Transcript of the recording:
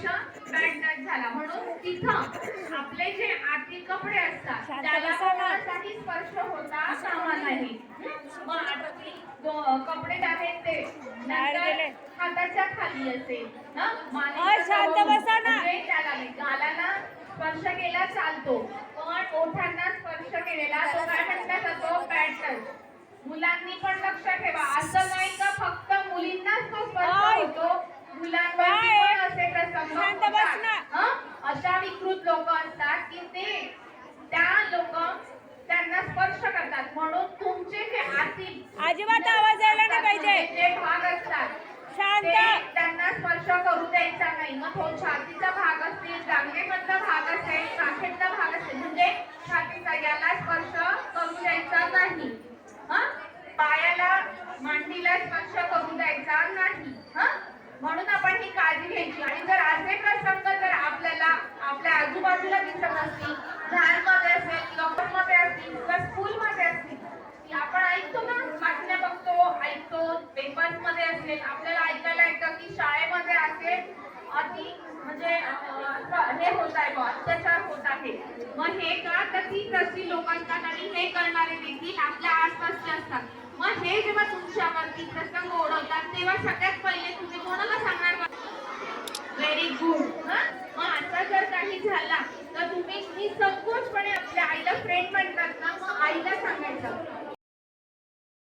स्पर्श पॅन्ट झाला. म्हणून तिथं आपले जे आतील कपडे असतात त्याला कोणाचाही स्पर्श होता कामा नाही. मग आतली कपडे आहेत ते नंतर हाताच्या खाली असेल ना, म्हणजे त्याला गालाला स्पर्श केला चालतो, पण ओठांना स्पर्श केलेला तो काय म्हटला जातो? Pant touch. मुलांनी पण लक्ष ठेवा, असं नाही का फक्त मुलींनाच तो स्पर्श होतो, मुलांवरती पण असे प्रसंग होतात. अशा विकृत लोक असतात की ते त्या लोक त्यांना स्पर्श करतात. म्हणून तुमचे जे आतील अजिबात आवाज यायला नाही पाहिजे, जे भाग असतात ते त्यांना स्पर्श करू द्यायचा नाही. मग तो छातीचा भाग असतील, जांघेमधला भाग असेल, काखेतला भाग असेल, म्हणजे छातीचा याला स्पर्श करू द्यायचा नाही. पायाला मांडीला स्पर्श करू द्यायचा नाही. म्हणून आपण ही काळजी घ्यायची. आणि जर असे प्रसंग जर आपल्याला आपल्या आजूबाजूला दिसत असतील, झाडमध्ये असेल, मध्ये असतील किंवा स्कूलमध्ये असतील, आपण ऐकतो ना, बातम्या बघतो, ऐकतो, पेपर्स मध्ये असेल, आपल्याला ऐकायला येतं की शाळेमध्ये असे अति म्हणजे हे होत आहे, अत्याचार होत आहे. मग हे का? तर ती तशी लोक असतात आणि हे करणारे देखील आपल्या आसपासचे असतात. मग हे जेव्हा तुमच्यावरती प्रसंग ओढवतात तेव्हा सगळ्यात पहिले तुम्ही कोणाला सांगणार? Very good. मग आता जर काही झाला तर तुम्ही निसंकोचपणे आपल्या आईला फ्रेंड म्हणतात ना, मग आईला सांगायचं